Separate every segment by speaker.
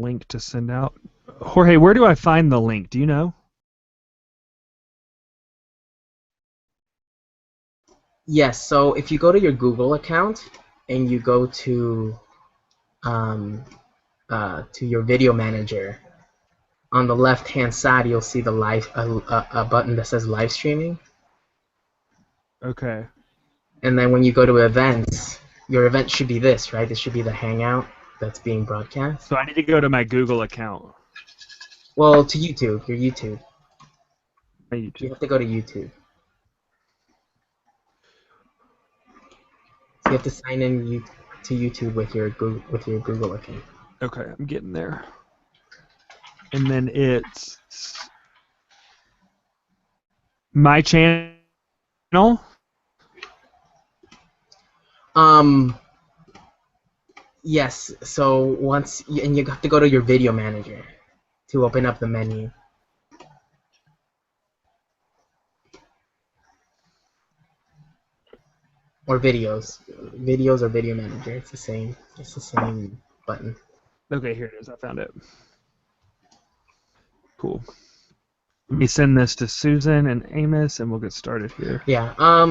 Speaker 1: link to send out. Jorge, where do I find the link? Do you know?
Speaker 2: Yes, so if you go to your Google account and you go um, to your video manager, on the left-hand side you'll see the a button that says live streaming,
Speaker 1: Okay.
Speaker 2: and then when you go to events, your event should be this, right? This should be the Hangout that's being broadcast.
Speaker 1: So I need to go to my Google account.
Speaker 2: Well, to YouTube, your YouTube.
Speaker 1: My
Speaker 2: You
Speaker 1: YouTube.
Speaker 2: have to go to YouTube. So you have to sign in to YouTube with your Google account.
Speaker 1: Okay, I'm getting there. And then it's my channel.
Speaker 2: Yes. So and you have to go to your video manager to open up the menu. Or videos or video manager. It's the same. It's the same button.
Speaker 1: Okay, here it is. I found it. Cool. Let me send this to Susan and Amos, and we'll get started here.
Speaker 2: Yeah. I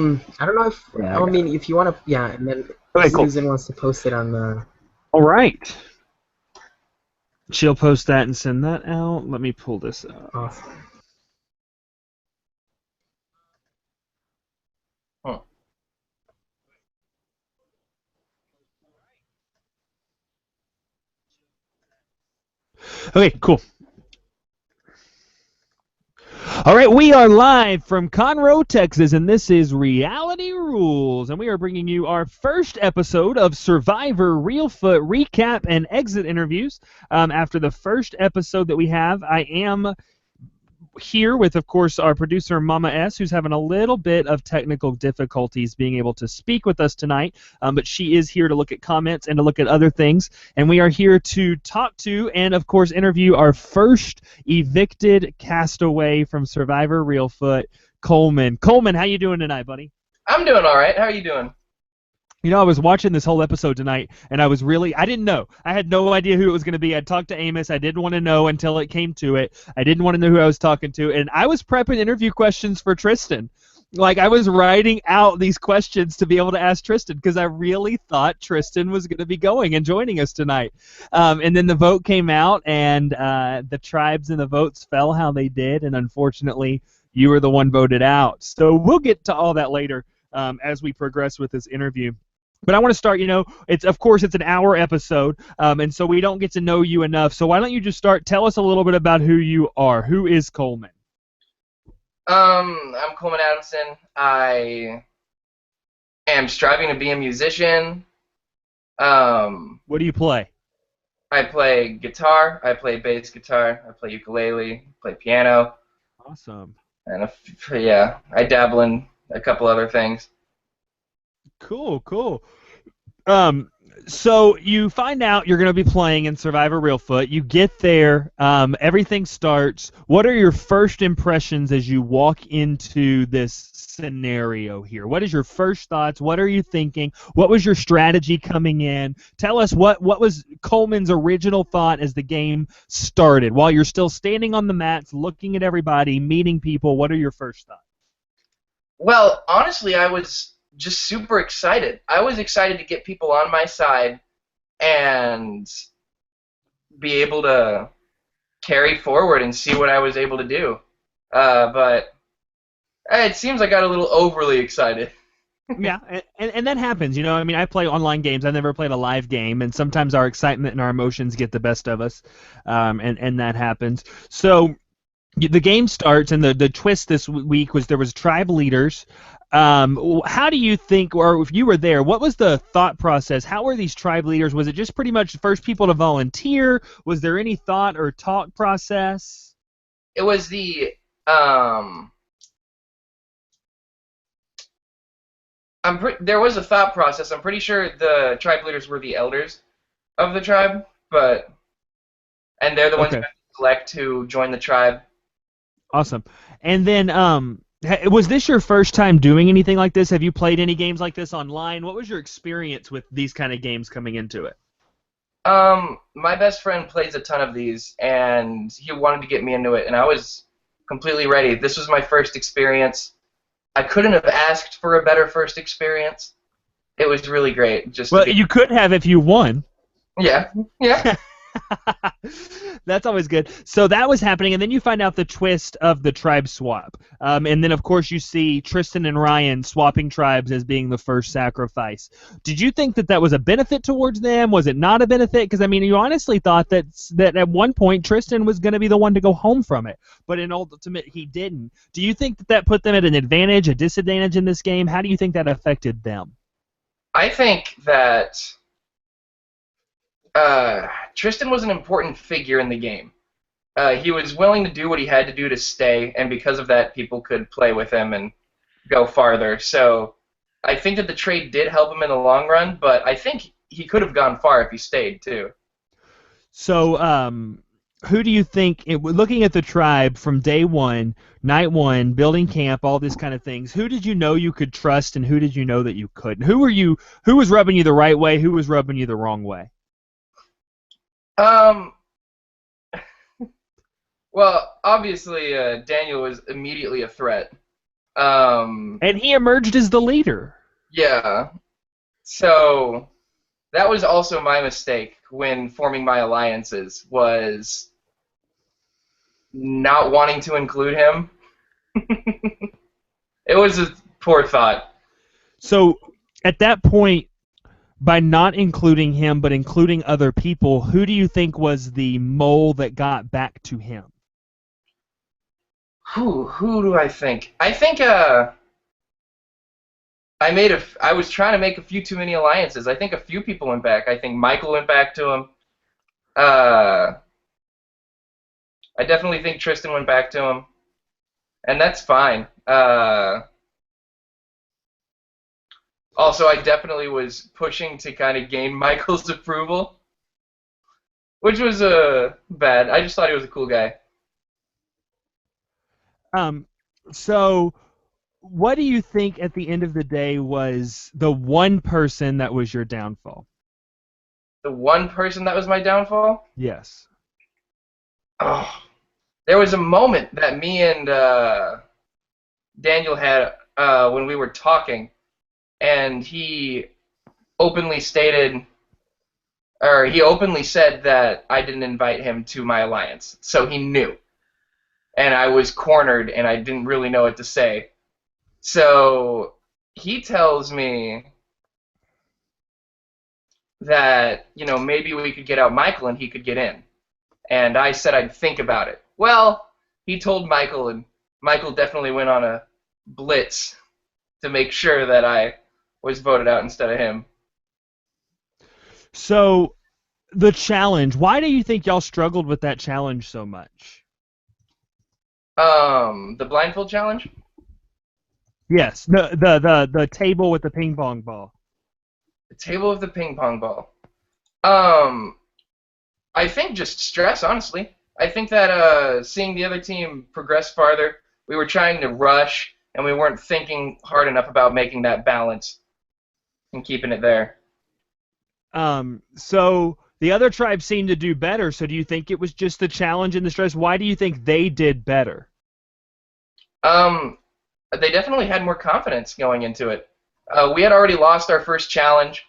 Speaker 2: don't know if
Speaker 1: Yeah,
Speaker 2: I mean if you want to. Yeah, and then
Speaker 1: okay,
Speaker 2: Susan
Speaker 1: cool.
Speaker 2: wants to post it on the.
Speaker 1: All right. She'll post that and send that out. Let me pull this up.
Speaker 2: Awesome.
Speaker 1: Okay, cool. All right, we are live from Conroe, Texas, and this is Reality Rules, and we are bringing you our first episode of Survivor Reelfoot recap and exit interviews. After the first episode that we have, I am here with, of course, our producer Mama S, who's having a little bit of technical difficulties being able to speak with us tonight, but she is here to look at comments and to look at other things, and we are here to talk to and, of course, interview our first evicted castaway from Survivor Reelfoot, Coleman. Coleman, how you doing tonight, buddy?
Speaker 3: I'm doing all right. How are you doing?
Speaker 1: You know, I was watching this whole episode tonight, and I didn't know. I had no idea who it was going to be. I talked to Amos. I didn't want to know until it came to it. I didn't want to know who I was talking to, and I was prepping interview questions for Tristan. Like, I was writing out these questions to be able to ask Tristan because I really thought Tristan was going to be going and joining us tonight. And then the vote came out, and the tribes and the votes fell how they did, and unfortunately, you were the one voted out. So we'll get to all that later as we progress with this interview. But I want to start, of course it's an hour episode, and so we don't get to know you enough. So why don't you just tell us a little bit about who you are. Who is Coleman?
Speaker 3: I'm Coleman Adamson. I am striving to be a musician.
Speaker 1: What do you play?
Speaker 3: I play guitar, I play bass guitar, I play ukulele, I play piano.
Speaker 1: Awesome.
Speaker 3: And I dabble in a couple other things.
Speaker 1: Cool. So you find out you're going to be playing in Survivor Reelfoot. You get there. Everything starts. What are your first impressions as you walk into this scenario here? What is your first thoughts? What are you thinking? What was your strategy coming in? Tell us what was Coleman's original thought as the game started. While you're still standing on the mats, looking at everybody, meeting people, what are your first thoughts?
Speaker 3: Well, honestly, I was just super excited. I was excited to get people on my side and be able to carry forward and see what I was able to do. But it seems I got a little overly excited.
Speaker 1: Yeah, and that happens, I mean, I play online games. I've never played a live game, and sometimes our excitement and our emotions get the best of us, and that happens. So the game starts, and the twist this week was there was tribe leaders. How do you think, or if you were there, what was the thought process? How were these tribe leaders? Was it just pretty much the first people to volunteer? Was there any thought or talk process?
Speaker 3: It was the there was a thought process. I'm pretty sure the tribe leaders were the elders of the tribe, and they're the ones who have to select to join the tribe.
Speaker 1: Awesome. And then was this your first time doing anything like this? Have you played any games like this online? What was your experience with these kind of games coming into it?
Speaker 3: My best friend plays a ton of these, and he wanted to get me into it, and I was completely ready. This was my first experience. I couldn't have asked for a better first experience. It was really great just to
Speaker 1: Well,
Speaker 3: be.
Speaker 1: you could have if you won.
Speaker 3: Yeah, yeah.
Speaker 1: That's always good. So that was happening, and then you find out the twist of the tribe swap. And then, of course, you see Tristan and Ryan swapping tribes as being the first sacrifice. Did you think that that was a benefit towards them? Was it not a benefit? Because, I mean, you honestly thought that at one point Tristan was going to be the one to go home from it, but in ultimate he didn't. Do you think that that put them at an advantage, a disadvantage in this game? How do you think that affected them?
Speaker 3: I think that Tristan was an important figure in the game. He was willing to do what he had to do to stay, and because of that, people could play with him and go farther. So I think that the trade did help him in the long run, but I think he could have gone far if he stayed too.
Speaker 1: So, who do you think, looking at the tribe from day one, night one, building camp, all this kind of things, who did you know you could trust and who did you know that you couldn't? Who was rubbing you the right way? Who was rubbing you the wrong way?
Speaker 3: Um, well, obviously, Daniel was immediately a threat.
Speaker 1: And he emerged as the leader.
Speaker 3: Yeah. So that was also my mistake when forming my alliances, was not wanting to include him. It was a poor thought.
Speaker 1: So, at that point, by not including him but including other people, who do you think was the mole that got back to him?
Speaker 3: Who do I think? I think I was trying to make a few too many alliances. I think a few people went back. I think Michael went back to him. Uh, I definitely think Tristan went back to him, and that's fine. Also, I definitely was pushing to kind of gain Michael's approval, which was bad. I just thought he was a cool guy.
Speaker 1: Um, so, what do you think at the end of the day was the one person that was your downfall?
Speaker 3: The one person that was my downfall?
Speaker 1: Yes.
Speaker 3: Oh, there was a moment that me and Daniel had when we were talking, and he openly stated, or he openly said that I didn't invite him to my alliance, so he knew. And I was cornered, and I didn't really know what to say. So he tells me that, maybe we could get out Michael and he could get in. And I said I'd think about it. Well, he told Michael, and Michael definitely went on a blitz to make sure that I was voted out instead of him.
Speaker 1: So, the challenge, why do you think y'all struggled with that challenge so much?
Speaker 3: The blindfold challenge?
Speaker 1: Yes, the table with the ping pong ball.
Speaker 3: The table of the ping pong ball. I think just stress, honestly. I think that seeing the other team progress farther, we were trying to rush, and we weren't thinking hard enough about making that balance and keeping it there.
Speaker 1: So the other tribes seemed to do better. So do you think it was just the challenge and the stress? Why do you think they did better?
Speaker 3: They definitely had more confidence going into it. We had already lost our first challenge.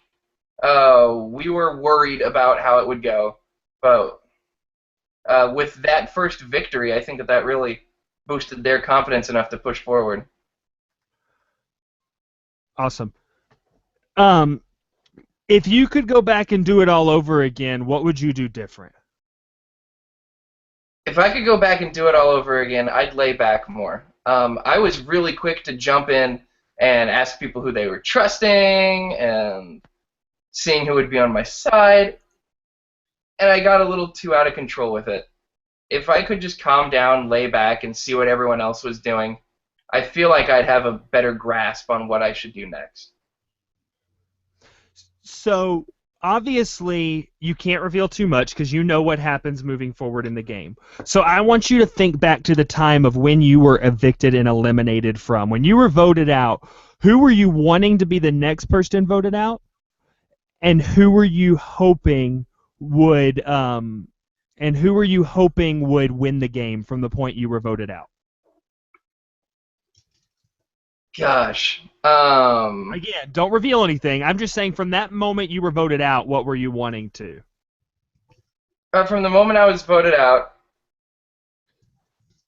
Speaker 3: We were worried about how it would go, but with that first victory, I think that really boosted their confidence enough to push forward.
Speaker 1: Awesome. If you could go back and do it all over again, what would you do different?
Speaker 3: If I could go back and do it all over again, I'd lay back more. I was really quick to jump in and ask people who they were trusting and seeing who would be on my side, and I got a little too out of control with it. If I could just calm down, lay back, and see what everyone else was doing, I feel like I'd have a better grasp on what I should do next.
Speaker 1: So obviously you can't reveal too much because you know what happens moving forward in the game. So I want you to think back to the time of when you were evicted and eliminated from. When you were voted out, who were you wanting to be the next person voted out? And who were you hoping would and who were you hoping would win the game from the point you were voted out?
Speaker 3: Gosh.
Speaker 1: Again, don't reveal anything. I'm just saying from that moment you were voted out, what were you wanting to?
Speaker 3: From the moment I was voted out,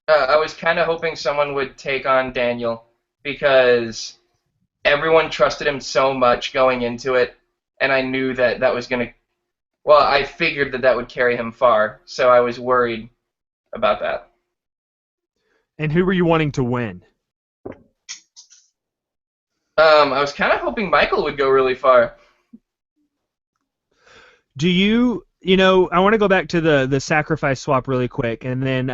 Speaker 3: I was kind of hoping someone would take on Daniel because everyone trusted him so much going into it, and I knew that that was going to. Well, I figured that that would carry him far, so I was worried about that.
Speaker 1: And who were you wanting to win?
Speaker 3: I was kind of hoping Michael would go really far.
Speaker 1: Do you I want to go back to the sacrifice swap really quick, and then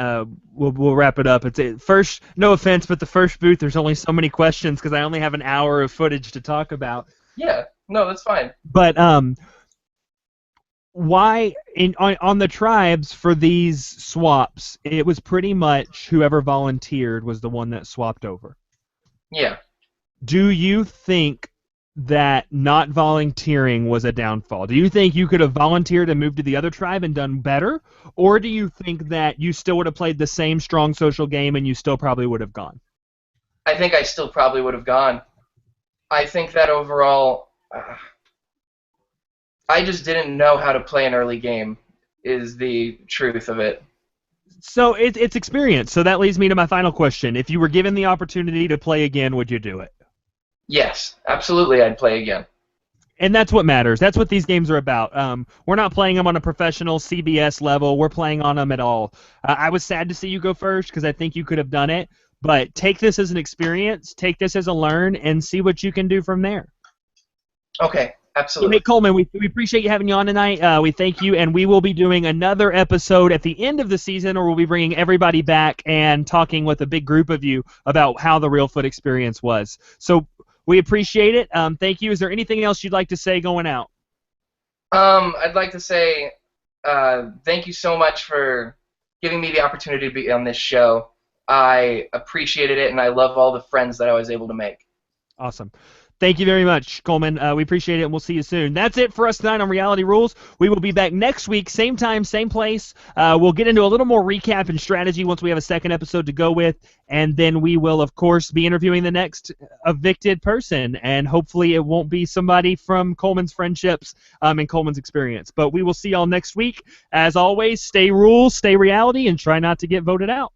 Speaker 1: we'll wrap it up. First, no offense, but the first booth, there's only so many questions because I only have an hour of footage to talk about.
Speaker 3: Yeah, no, that's fine.
Speaker 1: But why on the tribes for these swaps, it was pretty much whoever volunteered was the one that swapped over.
Speaker 3: Yeah.
Speaker 1: Do you think that not volunteering was a downfall? Do you think you could have volunteered and moved to the other tribe and done better? Or do you think that you still would have played the same strong social game and you still probably would have gone?
Speaker 3: I think I still probably would have gone. I think that overall, I just didn't know how to play an early game, is the truth of it.
Speaker 1: So it's experience. So that leads me to my final question. If you were given the opportunity to play again, would you do it?
Speaker 3: Yes, absolutely, I'd play again.
Speaker 1: And that's what matters. That's what these games are about. We're not playing them on a professional CBS level. We're playing on them at all. I was sad to see you go first because I think you could have done it. But take this as an experience. Take this as a learn and see what you can do from there.
Speaker 3: Okay, absolutely.
Speaker 1: Hey, Coleman, we appreciate you having you on tonight. We thank you, and we will be doing another episode at the end of the season, or we'll be bringing everybody back and talking with a big group of you about how the Reelfoot experience was. So we appreciate it. Thank you. Is there anything else you'd like to say going out?
Speaker 3: I'd like to say thank you so much for giving me the opportunity to be on this show. I appreciated it, and I love all the friends that I was able to make.
Speaker 1: Awesome. Thank you very much, Coleman. We appreciate it, and we'll see you soon. That's it for us tonight on Reality Rules. We will be back next week, same time, same place. We'll get into a little more recap and strategy once we have a second episode to go with, and then we will, of course, be interviewing the next evicted person, and hopefully it won't be somebody from Coleman's friendships and Coleman's experience. But we will see y'all next week. As always, stay rules, stay reality, and try not to get voted out.